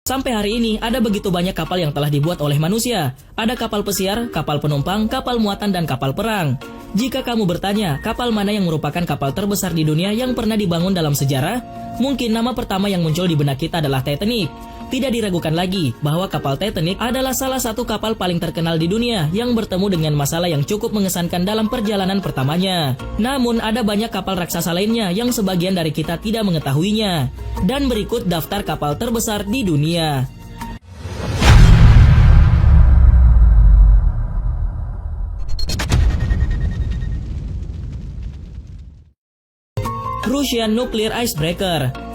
Sampai hari ini ada begitu banyak kapal yang telah dibuat oleh manusia. Ada kapal pesiar, kapal penumpang, kapal muatan, dan kapal perang. Jika kamu bertanya, kapal mana yang merupakan kapal terbesar di dunia yang pernah dibangun dalam sejarah? Mungkin nama pertama yang muncul di benak kita adalah Titanic. Tidak diragukan lagi bahwa kapal Titanic adalah salah satu kapal paling terkenal di dunia yang bertemu dengan masalah yang cukup mengesankan dalam perjalanan pertamanya. Namun ada banyak kapal raksasa lainnya yang sebagian dari kita tidak mengetahuinya. Dan berikut daftar kapal terbesar di dunia. Russian Nuclear Icebreaker.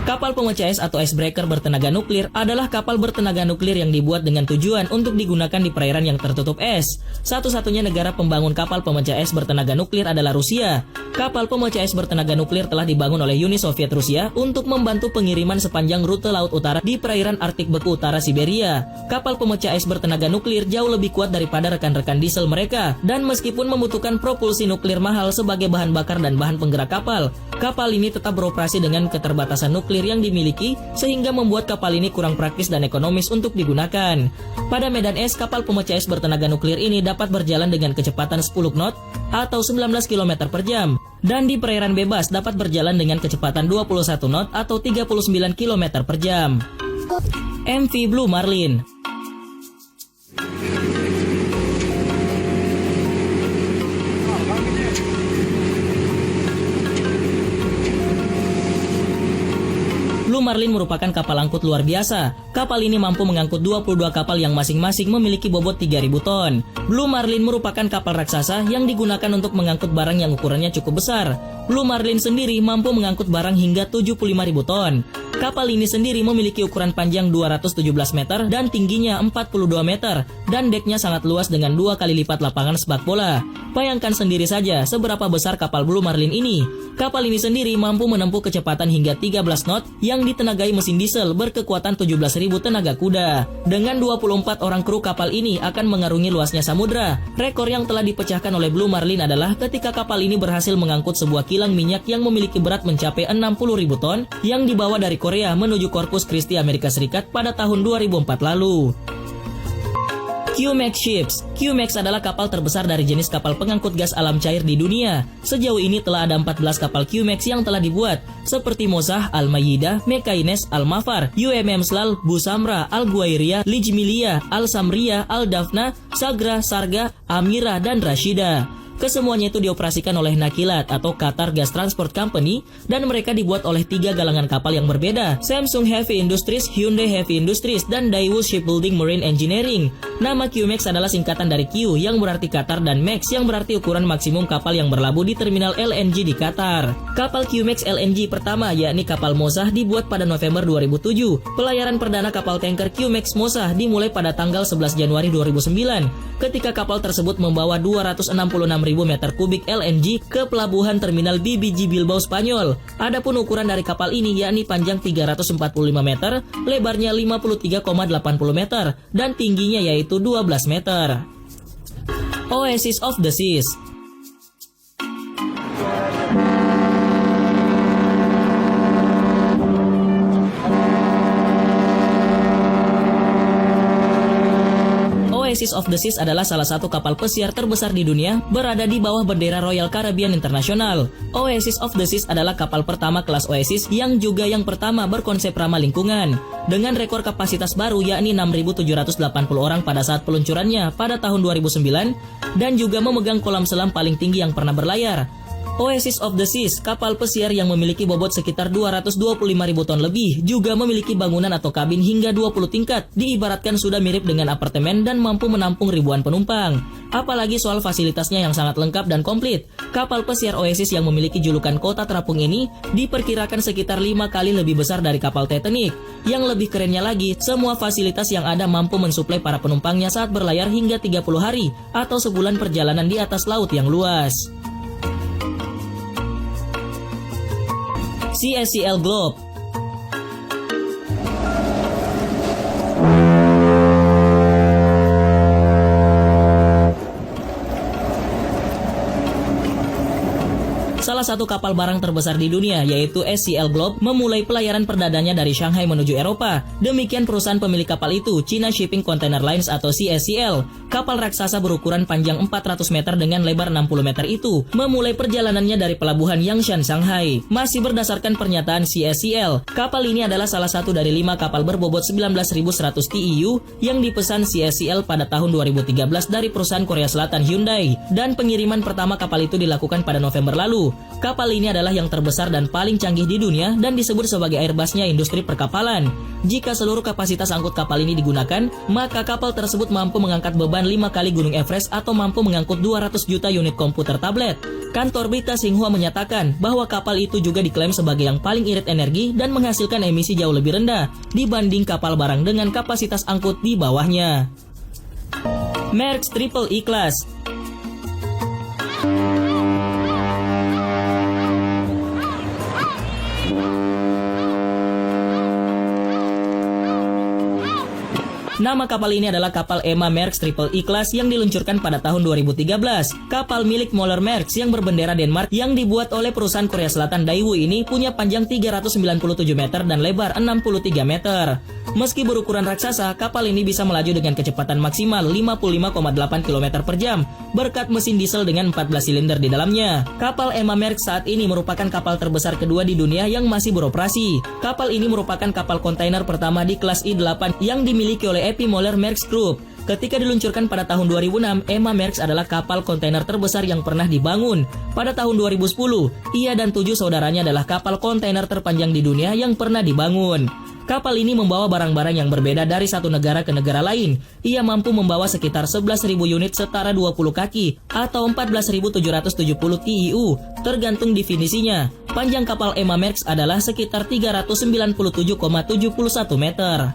Kapal pemecah es atau icebreaker bertenaga nuklir adalah kapal bertenaga nuklir yang dibuat dengan tujuan untuk digunakan di perairan yang tertutup es. Satu-satunya negara pembangun kapal pemecah es bertenaga nuklir adalah Rusia. Kapal pemecah es bertenaga nuklir telah dibangun oleh Uni Soviet Rusia untuk membantu pengiriman sepanjang rute laut utara di perairan Arktik beku utara Siberia. Kapal pemecah es bertenaga nuklir jauh lebih kuat daripada rekan-rekan diesel mereka, dan meskipun membutuhkan propulsi nuklir mahal sebagai bahan bakar dan bahan penggerak kapal, kapal ini tetap beroperasi dengan keterbatasan nuklir yang dimiliki, sehingga membuat kapal ini kurang praktis dan ekonomis untuk digunakan. Pada medan es, kapal pemecah es bertenaga nuklir ini dapat berjalan dengan kecepatan 10 knot atau 19 km per jam, dan di perairan bebas dapat berjalan dengan kecepatan 21 knot atau 39 km per jam. MV Blue Marlin. Blue Marlin merupakan kapal angkut luar biasa. Kapal ini mampu mengangkut 22 kapal yang masing-masing memiliki bobot 3.000 ton. Blue Marlin merupakan kapal raksasa yang digunakan untuk mengangkut barang yang ukurannya cukup besar. Blue Marlin sendiri mampu mengangkut barang hingga 75.000 ton. Kapal ini sendiri memiliki ukuran panjang 217 meter dan tingginya 42 meter, dan deknya sangat luas dengan 2 kali lipat lapangan sepak bola. Bayangkan sendiri saja seberapa besar kapal Blue Marlin ini. Kapal ini sendiri mampu menempuh kecepatan hingga 13 knot yang ditenagai mesin diesel berkekuatan 17.000 tenaga kuda. Dengan 24 orang kru, kapal ini akan mengarungi luasnya samudra. Rekor yang telah dipecahkan oleh Blue Marlin adalah ketika kapal ini berhasil mengangkut sebuah kilang minyak yang memiliki berat mencapai 60.000 ton yang dibawa dari Korea menuju Corpus Christi, Amerika Serikat pada tahun 2004 lalu. QMAX Ships. QMAX adalah kapal terbesar dari jenis kapal pengangkut gas alam cair di dunia. Sejauh ini telah ada 14 kapal QMAX yang telah dibuat, seperti Mozzah, Al-Mayidah, Mekaines, Al-Mafar, UMM Slal, Busamra, Al-Guairia, Lijmilia, Al-Samria, Al-Dafna, Sagra, Sarga, Amira, dan Rashida. Kesemuanya itu dioperasikan oleh Nakilat atau Qatar Gas Transport Company, dan mereka dibuat oleh 3 galangan kapal yang berbeda: Samsung Heavy Industries, Hyundai Heavy Industries, dan Daewoo Shipbuilding Marine Engineering. Nama QMAX adalah singkatan dari Q yang berarti Qatar dan Max yang berarti ukuran maksimum kapal yang berlabuh di terminal LNG di Qatar. Kapal QMAX LNG pertama, yakni kapal Mozzah, dibuat pada November 2007. Pelayaran perdana kapal tanker QMAX Mozzah dimulai pada tanggal 11 Januari 2009, ketika kapal tersebut membawa 266.000 meter kubik LNG ke pelabuhan terminal BBG Bilbao, Spanyol. Adapun ukuran dari kapal ini yakni panjang 345 meter, lebarnya 53,80 meter, dan tingginya yaitu 12 meter. Oasis of the Seas. Oasis of the Seas adalah salah satu kapal pesiar terbesar di dunia, berada di bawah bendera Royal Caribbean International. Oasis of the Seas adalah kapal pertama kelas Oasis yang juga yang pertama berkonsep ramah lingkungan. Dengan rekor kapasitas baru yakni 6.780 orang pada saat peluncurannya pada tahun 2009, dan juga memegang kolam selam paling tinggi yang pernah berlayar. Oasis of the Seas, kapal pesiar yang memiliki bobot sekitar 225.000 ton lebih, juga memiliki bangunan atau kabin hingga 20 tingkat, diibaratkan sudah mirip dengan apartemen dan mampu menampung ribuan penumpang. Apalagi soal fasilitasnya yang sangat lengkap dan komplit. Kapal pesiar Oasis yang memiliki julukan kota terapung ini diperkirakan sekitar 5 kali lebih besar dari kapal Titanic. Yang lebih kerennya lagi, semua fasilitas yang ada mampu mensuplai para penumpangnya saat berlayar hingga 30 hari atau sebulan perjalanan di atas laut yang luas. CSCL Globe. salah satu kapal barang terbesar di dunia yaitu SCL Globe memulai pelayaran perdananya dari Shanghai menuju Eropa. Demikian perusahaan pemilik kapal itu, China Shipping Container Lines atau CSCL. Kapal raksasa berukuran panjang 400 meter dengan lebar 60 meter itu memulai perjalanannya dari pelabuhan Yangshan, Shanghai. Masih berdasarkan pernyataan CSCL, kapal ini adalah salah satu dari 5 kapal berbobot 19.100 TEU yang dipesan CSCL pada tahun 2013 dari perusahaan Korea Selatan Hyundai, dan pengiriman pertama kapal itu dilakukan pada November lalu. Kapal ini adalah yang terbesar dan paling canggih di dunia dan disebut sebagai Airbus-nya industri perkapalan. Jika seluruh kapasitas angkut kapal ini digunakan, maka kapal tersebut mampu mengangkat beban 5 kali Gunung Everest atau mampu mengangkut 200 juta unit komputer tablet. Kantor berita Xinhua menyatakan bahwa kapal itu juga diklaim sebagai yang paling irit energi dan menghasilkan emisi jauh lebih rendah dibanding kapal barang dengan kapasitas angkut di bawahnya. Maersk Triple E Class. Nama kapal ini adalah kapal EMA Maersk Triple E Class yang diluncurkan pada tahun 2013. Kapal milik Moller Maersk yang berbendera Denmark yang dibuat oleh perusahaan Korea Selatan Daewoo ini punya panjang 397 meter dan lebar 63 meter. Meski berukuran raksasa, kapal ini bisa melaju dengan kecepatan maksimal 55,8 km per jam berkat mesin diesel dengan 14 silinder di dalamnya. Kapal EMA Maersk saat ini merupakan kapal terbesar kedua di dunia yang masih beroperasi. Kapal ini merupakan kapal kontainer pertama di kelas I-8 yang dimiliki oleh A.P. Moller Maersk Group. Ketika diluncurkan pada tahun 2006, EMA Maersk adalah kapal kontainer terbesar yang pernah dibangun. Pada tahun 2010, ia dan 7 saudaranya adalah kapal kontainer terpanjang di dunia yang pernah dibangun. Kapal ini membawa barang-barang yang berbeda dari satu negara ke negara lain. Ia mampu membawa sekitar 11.000 unit setara 20 kaki atau 14.770 TEU, tergantung definisinya. Panjang kapal EMA Maersk adalah sekitar 397,71 meter.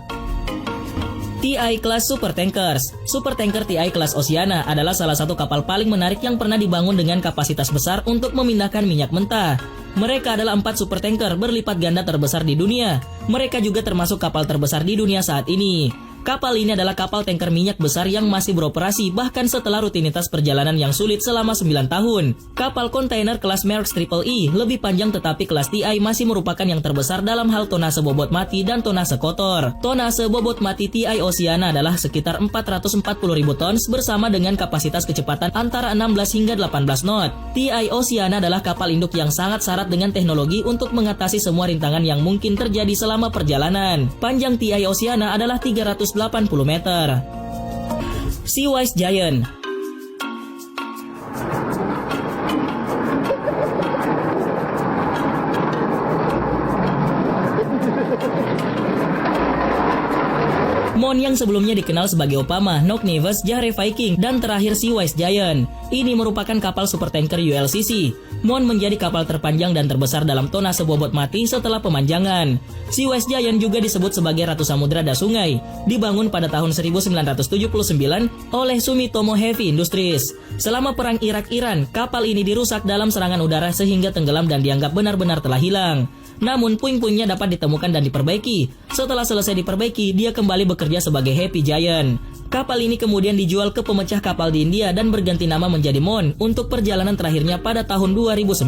TI Class Supertankers. Supertanker TI Class Oceana adalah salah satu kapal paling menarik yang pernah dibangun dengan kapasitas besar untuk memindahkan minyak mentah. Mereka adalah 4 supertanker berlipat ganda terbesar di dunia. Mereka juga termasuk kapal terbesar di dunia saat ini. Kapal ini adalah kapal tanker minyak besar yang masih beroperasi bahkan setelah rutinitas perjalanan yang sulit selama 9 tahun. Kapal kontainer kelas Maersk Triple E lebih panjang tetapi kelas TI masih merupakan yang terbesar dalam hal tonase bobot mati dan tonase kotor. Tonase bobot mati TI Oceana adalah sekitar 440.000 tons bersama dengan kapasitas kecepatan antara 16 hingga 18 knot. TI Oceana adalah kapal induk yang sangat syarat dengan teknologi untuk mengatasi semua rintangan yang mungkin terjadi selama perjalanan. Panjang TI Oceana adalah 380 meter. Seawise Giant. Mon yang sebelumnya dikenal sebagai Opama, Knock Nevis, Jahre Viking, dan terakhir Seawise Giant. Ini merupakan kapal supertanker ULCC. Mon menjadi kapal terpanjang dan terbesar dalam tonase bobot mati setelah pemanjangan. Seawise Giant juga disebut sebagai Ratu Samudra dan Sungai. Dibangun pada tahun 1979 oleh Sumitomo Heavy Industries. Selama perang Irak-Iran, kapal ini dirusak dalam serangan udara sehingga tenggelam dan dianggap benar-benar telah hilang. Namun puing-puingnya dapat ditemukan dan diperbaiki. Setelah selesai diperbaiki, dia kembali bekerja sebagai Happy Giant. Kapal ini kemudian dijual ke pemecah kapal di India dan berganti nama menjadi Mon untuk perjalanan terakhirnya pada tahun 2009.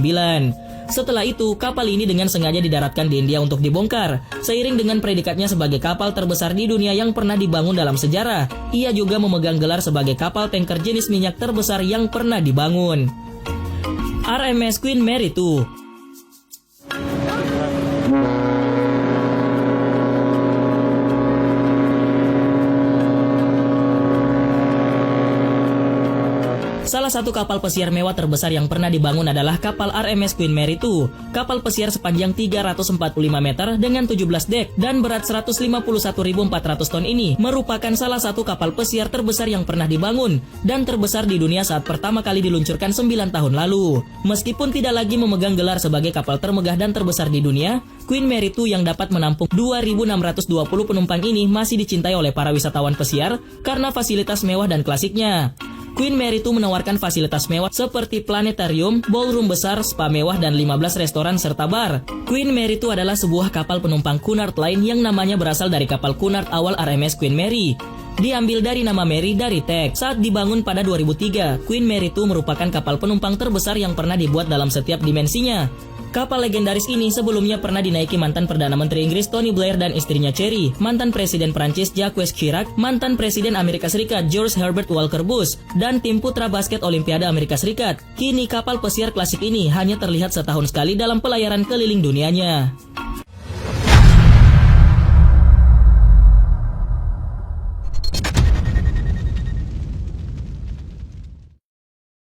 Setelah itu, kapal ini dengan sengaja didaratkan di India untuk dibongkar. Seiring dengan predikatnya sebagai kapal terbesar di dunia yang pernah dibangun dalam sejarah, ia juga memegang gelar sebagai kapal tanker jenis minyak terbesar yang pernah dibangun. RMS Queen Mary II. Salah satu kapal pesiar mewah terbesar yang pernah dibangun adalah kapal RMS Queen Mary II. Kapal pesiar sepanjang 345 meter dengan 17 dek dan berat 151.400 ton ini merupakan salah satu kapal pesiar terbesar yang pernah dibangun dan terbesar di dunia saat pertama kali diluncurkan 9 tahun lalu. Meskipun tidak lagi memegang gelar sebagai kapal termegah dan terbesar di dunia, Queen Mary II yang dapat menampung 2.620 penumpang ini masih dicintai oleh para wisatawan pesiar karena fasilitas mewah dan klasiknya. Queen Mary II menawarkan fasilitas mewah seperti planetarium, ballroom besar, spa mewah, dan 15 restoran serta bar. Queen Mary II adalah sebuah kapal penumpang Cunard Line yang namanya berasal dari kapal Cunard awal RMS Queen Mary. diambil dari nama Mary dari teks. Saat dibangun pada 2003, Queen Mary II merupakan kapal penumpang terbesar yang pernah dibuat dalam setiap dimensinya. Kapal legendaris ini sebelumnya pernah dinaiki mantan Perdana Menteri Inggris Tony Blair dan istrinya Cherry, mantan Presiden Prancis Jacques Chirac, mantan Presiden Amerika Serikat George Herbert Walker Bush, dan tim putra basket Olimpiade Amerika Serikat. Kini kapal pesiar klasik ini hanya terlihat setahun sekali dalam pelayaran keliling dunianya.